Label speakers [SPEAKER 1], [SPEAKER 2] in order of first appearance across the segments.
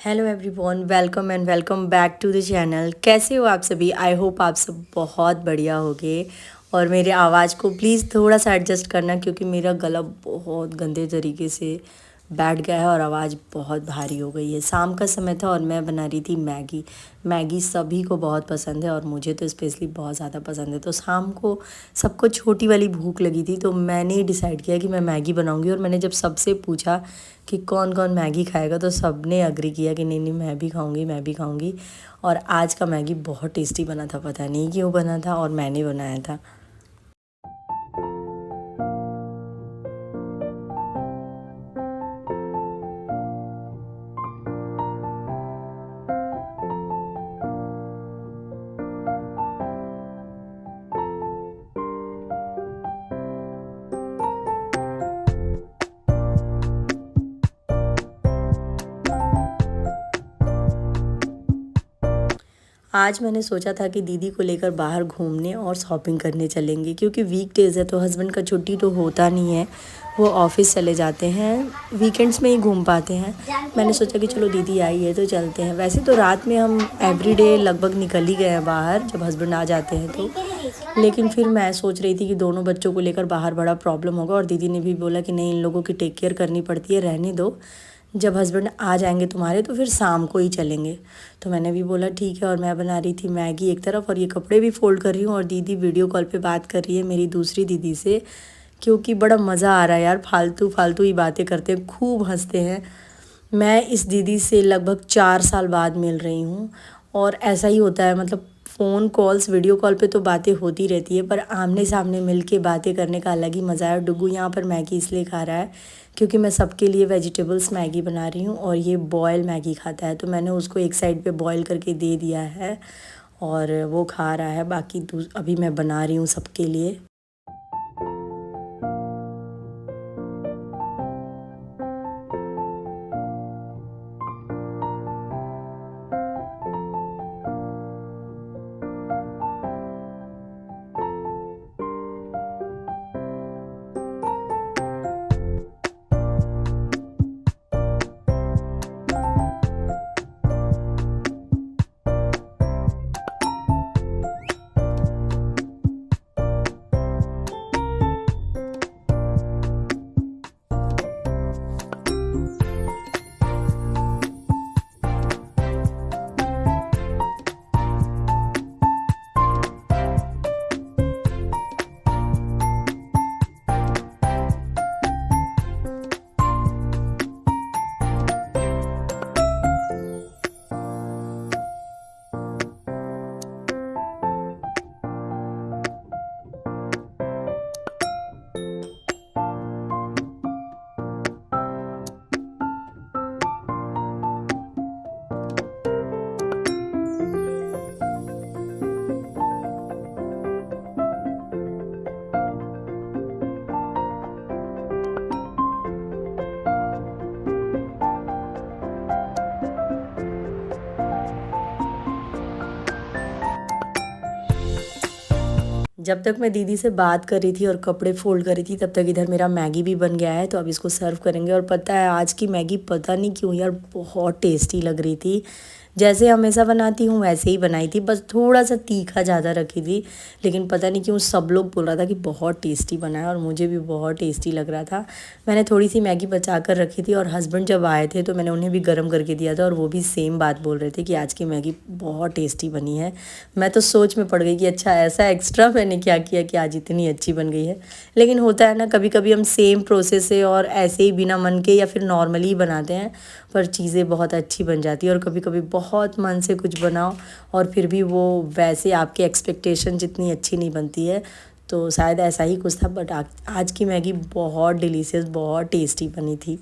[SPEAKER 1] Hello everyone, welcome and welcome back to the channel. कैसे हो आप सभी? आई होप आप सब बहुत बढ़िया होगे। और मेरे आवाज़ को प्लीज़ थोड़ा सा एडजस्ट करना, क्योंकि मेरा गला बहुत गंदे तरीके से बैठ गया है और आवाज़ बहुत भारी हो गई है। शाम का समय था और मैं बना रही थी मैगी। मैगी सभी को बहुत पसंद है और मुझे तो स्पेशली बहुत ज़्यादा पसंद है। तो शाम को सबको छोटी वाली भूख लगी थी, तो मैंने डिसाइड किया कि मैं मैगी बनाऊंगी। और मैंने जब सबसे पूछा कि कौन कौन मैगी खाएगा, तो सब ने अग्री किया कि नहीं नहीं, मैं भी खाऊंगी, मैं भी खाऊंगी। और आज का मैगी बहुत टेस्टी बना था, पता नहीं क्यों बना था, और मैंने बनाया था। आज मैंने सोचा था कि दीदी को लेकर बाहर घूमने और शॉपिंग करने चलेंगे, क्योंकि वीक डेज़ है तो हस्बैंड का छुट्टी तो होता नहीं है, वो ऑफिस चले जाते हैं, वीकेंड्स में ही घूम पाते हैं। मैंने सोचा कि चलो दीदी आई है तो चलते हैं। वैसे तो रात में हम एवरीडे लगभग निकल ही गए हैं बाहर, जब हस्बैंड आ जाते हैं तो। लेकिन फिर मैं सोच रही थी कि दोनों बच्चों को लेकर बाहर बड़ा प्रॉब्लम होगा, और दीदी ने भी बोला कि नहीं, इन लोगों की टेक केयर करनी पड़ती है, रहने दो, जब हस्बैंड आ जाएंगे तुम्हारे तो फिर शाम को ही चलेंगे। तो मैंने भी बोला ठीक है। और मैं बना रही थी मैगी एक तरफ, और ये कपड़े भी फोल्ड कर रही हूँ, और दीदी वीडियो कॉल पे बात कर रही है मेरी दूसरी दीदी से, क्योंकि बड़ा मज़ा आ रहा है यार। फालतू फालतू ही बातें करते हैं, खूब हंसते हैं। मैं इस दीदी से लगभग 4 साल बाद मिल रही हूँ, और ऐसा ही होता है, मतलब फ़ोन कॉल्स, वीडियो कॉल पे तो बातें होती रहती है, पर आमने सामने मिल के बातें करने का अलग ही मज़ा है। डुगू यहाँ पर मैगी इसलिए खा रहा है क्योंकि मैं सबके लिए वेजिटेबल्स मैगी बना रही हूँ, और ये बॉयल मैगी खाता है, तो मैंने उसको एक साइड पे बॉयल करके दे दिया है और वो खा रहा है। बाकी अभी मैं बना रही हूँ सबके लिए। जब तक मैं दीदी से बात कर रही थी और कपड़े फोल्ड कर रही थी, तब तक इधर मेरा मैगी भी बन गया है। तो अब इसको सर्व करेंगे। और पता है, आज की मैगी पता नहीं क्यों यार बहुत टेस्टी लग रही थी। जैसे हमेशा बनाती हूँ वैसे ही बनाई थी, बस थोड़ा सा तीखा ज़्यादा रखी थी। लेकिन पता नहीं क्यों सब लोग बोल रहा था कि बहुत टेस्टी बना है, और मुझे भी बहुत टेस्टी लग रहा था। मैंने थोड़ी सी मैगी बचा कर रखी थी, और हस्बैंड जब आए थे तो मैंने उन्हें भी गर्म करके दिया था, और वो भी सेम बात बोल रहे थे कि आज की मैगी बहुत टेस्टी बनी है। मैं तो सोच में पड़ गई कि अच्छा, ऐसा एक्स्ट्रा मैंने क्या किया कि आज इतनी अच्छी बन गई है। लेकिन होता है ना, कभी कभी हम सेम प्रोसेस से और ऐसे ही बिना मन के या फिर नॉर्मली ही बनाते हैं, पर चीज़ें बहुत अच्छी बन जाती है। और कभी कभी बहुत मन से कुछ बनाओ और फिर भी वो वैसे आपके एक्सपेक्टेशन जितनी अच्छी नहीं बनती है। तो शायद ऐसा ही कुछ था, बट आज की मैगी बहुत डिलीशियस, बहुत टेस्टी बनी थी।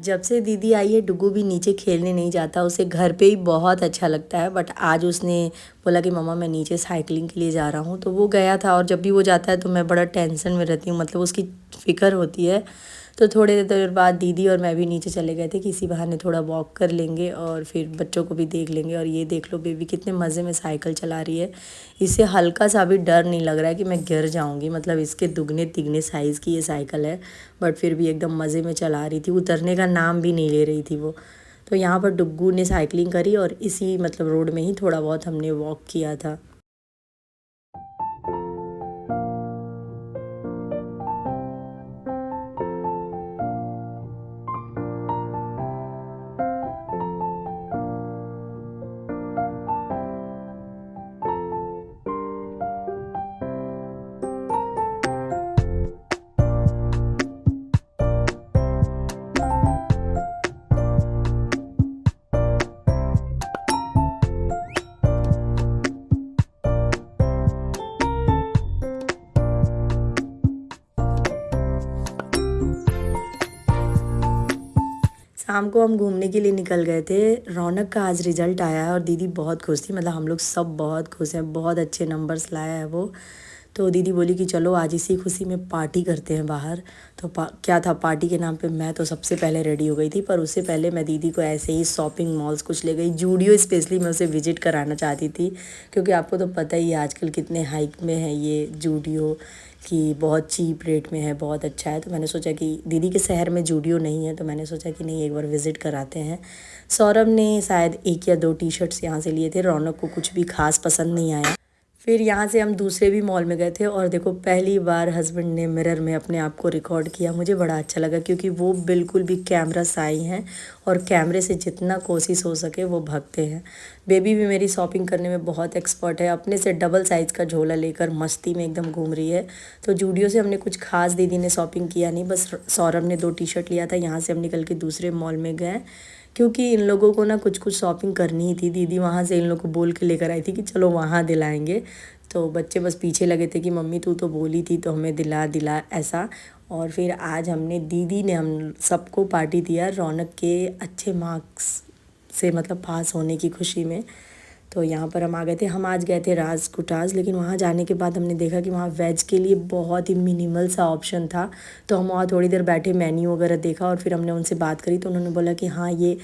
[SPEAKER 1] जब से दीदी आई है डुगू भी नीचे खेलने नहीं जाता, उसे घर पे ही बहुत अच्छा लगता है। बट आज उसने बोला कि मम्मा मैं नीचे साइकिलिंग के लिए जा रहा हूँ, तो वो गया था। और जब भी वो जाता है तो मैं बड़ा टेंशन में रहती हूँ, मतलब उसकी फ़िक्र होती है। तो थोड़े देर बाद दीदी और मैं भी नीचे चले गए थे कि इसी बहाने थोड़ा वॉक कर लेंगे और फिर बच्चों को भी देख लेंगे। और ये देख लो बेबी कितने मज़े में साइकिल चला रही है। इसे हल्का सा भी डर नहीं लग रहा है कि मैं गिर जाऊंगी, मतलब इसके दुगने तिगने साइज़ की ये साइकिल है। बट फिर भी एकदम मज़े में चला रही थी, उतरने का नाम भी नहीं ले रही थी वो। तो यहाँ पर डुग्गू ने साइकिलिंग करी और इसी मतलब रोड में ही थोड़ा बहुत हमने वॉक किया था। शाम को हम घूमने के लिए निकल गए थे। रौनक का आज रिज़ल्ट आया है और दीदी बहुत खुश थी, मतलब हम लोग सब बहुत खुश हैं, बहुत अच्छे नंबर्स लाया है वो। तो दीदी बोली कि चलो आज इसी खुशी में पार्टी करते हैं बाहर। तो क्या था पार्टी के नाम पे, मैं तो सबसे पहले रेडी हो गई थी। पर उससे पहले मैं दीदी को ऐसे ही शॉपिंग मॉल्स कुछ ले गई। जूडियो स्पेशली मैं उसे विजिट कराना चाहती थी, क्योंकि आपको तो पता ही है आजकल कितने हाइक में है ये जूडियो, कि बहुत चीप रेट में है, बहुत अच्छा है। तो मैंने सोचा कि दीदी के शहर में जूडियो नहीं है, तो मैंने सोचा कि नहीं एक बार विज़िट कराते हैं। सौरभ ने शायद 1 या 2 टी शर्ट्स यहाँ से लिए थे, रौनक को कुछ भी खास पसंद नहीं आया। फिर यहाँ से हम दूसरे भी मॉल में गए थे और देखो पहली बार हस्बैंड ने मिरर में अपने आप को रिकॉर्ड किया। मुझे बड़ा अच्छा लगा क्योंकि वो बिल्कुल भी कैमरा साई हैं और कैमरे से जितना कोशिश हो सके वो भागते हैं। बेबी भी मेरी शॉपिंग करने में बहुत एक्सपर्ट है, अपने से डबल साइज़ का झोला लेकर मस्ती में एकदम घूम रही है। तो जूडियो से हमने कुछ खास दीदी ने शॉपिंग किया नहीं, बस सौरभ ने 2 टी शर्ट लिया था। यहाँ से हम निकल के दूसरे मॉल में गए क्योंकि इन लोगों को ना कुछ कुछ शॉपिंग करनी ही थी। दीदी वहाँ से इन लोगों को बोल के लेकर आई थी कि चलो वहाँ दिलाएंगे। तो बच्चे बस पीछे लगे थे कि मम्मी तू तो बोली थी तो हमें दिला दिला ऐसा। और फिर आज हमने दीदी ने हम सबको पार्टी दिया रौनक के अच्छे मार्क्स से, मतलब पास होने की खुशी में। तो यहाँ पर हम आ गए थे। हम आज गए थे राज कुटाज, लेकिन वहाँ जाने के बाद हमने देखा कि वहाँ वेज के लिए बहुत ही मिनिमल सा ऑप्शन था। तो हम वहाँ थोड़ी देर बैठे, मेन्यू वगैरह देखा और फिर हमने उनसे बात करी। तो उन्होंने बोला कि हाँ ये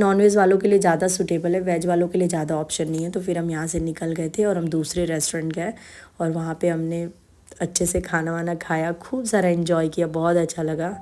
[SPEAKER 1] नॉनवेज वालों के लिए ज़्यादा सूटेबल है, वेज वालों के लिए ज़्यादा ऑप्शन नहीं है। तो फिर हम यहाँ से निकल गए थे और हम दूसरे रेस्टोरेंट गए और वहाँ पे हमने अच्छे से खाना वाना खाया, खूब सारा एंजॉय किया, बहुत अच्छा लगा।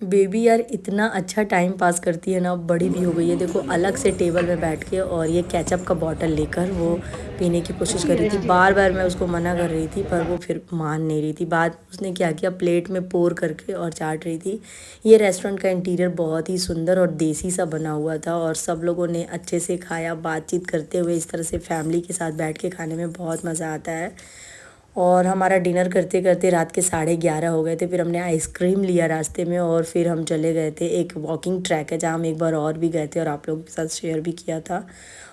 [SPEAKER 1] बेबी यार इतना अच्छा टाइम पास करती है ना, बड़ी भी हो गई है। देखो अलग से टेबल में बैठ के और ये केचप का बॉटल लेकर वो पीने की कोशिश कर रही थी। बार बार मैं उसको मना कर रही थी पर वो फिर मान नहीं रही थी। बाद उसने क्या किया, प्लेट में पोर करके और चाट रही थी। ये रेस्टोरेंट का इंटीरियर बहुत ही सुंदर और देसी सा बना हुआ था और सब लोगों ने अच्छे से खाया, बातचीत करते हुए। इस तरह से फैमिली के साथ बैठ के खाने में बहुत मज़ा आता है। और हमारा डिनर करते करते रात के 11:30 हो गए थे। फिर हमने आइसक्रीम लिया रास्ते में और फिर हम चले गए थे, एक वॉकिंग ट्रैक है जहाँ हम एक बार और भी गए थे और आप लोगों के साथ शेयर भी किया था।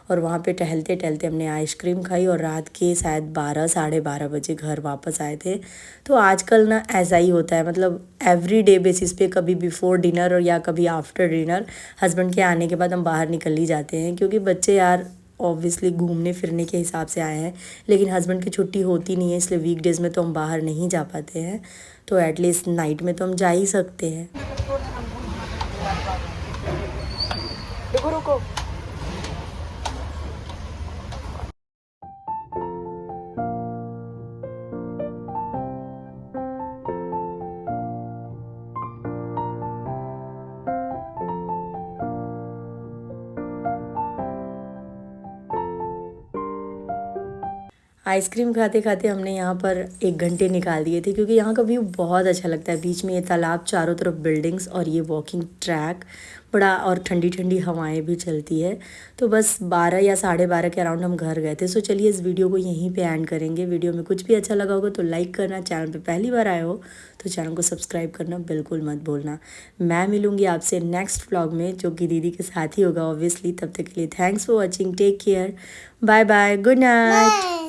[SPEAKER 1] और वहाँ पे टहलते टहलते हमने आइसक्रीम खाई और रात के शायद 12 साढ़े 12 बजे घर वापस आए थे। तो आजकल ना ऐसा ही होता है, मतलब एवरी डे बेसिस पे कभी बिफोर डिनर और या कभी आफ्टर डिनर हस्बैंड के आने के बाद हम बाहर निकल ही जाते हैं। क्योंकि बच्चे यार ऑब्वियसली घूमने फिरने के हिसाब से आए हैं, लेकिन हस्बैंड की छुट्टी होती नहीं है, इसलिए वीकडेज़ में तो हम बाहर नहीं जा पाते हैं। तो एटलीस्ट नाइट में तो हम जा ही सकते हैं। रुको रुको। आइसक्रीम खाते खाते हमने यहाँ पर 1 घंटे निकाल दिए थे क्योंकि यहाँ का व्यू बहुत अच्छा लगता है। बीच में ये तालाब, चारों तरफ बिल्डिंग्स और ये वॉकिंग ट्रैक बड़ा, और ठंडी ठंडी हवाएं भी चलती है। तो बस 12 या 12:30 के अराउंड हम घर गए थे। सो चलिए इस वीडियो को यहीं पे एंड करेंगे। वीडियो में कुछ भी अच्छा लगा होगा तो लाइक करना, चैनल पे पहली बार आए हो तो चैनल को सब्सक्राइब करना बिल्कुल मत भूलना। मैं मिलूँगी आपसे नेक्स्ट व्लॉग में, जो कि दीदी के साथ ही होगा ऑब्वियसली। तब तक के लिए thanks for watching, take care, bye bye, good night.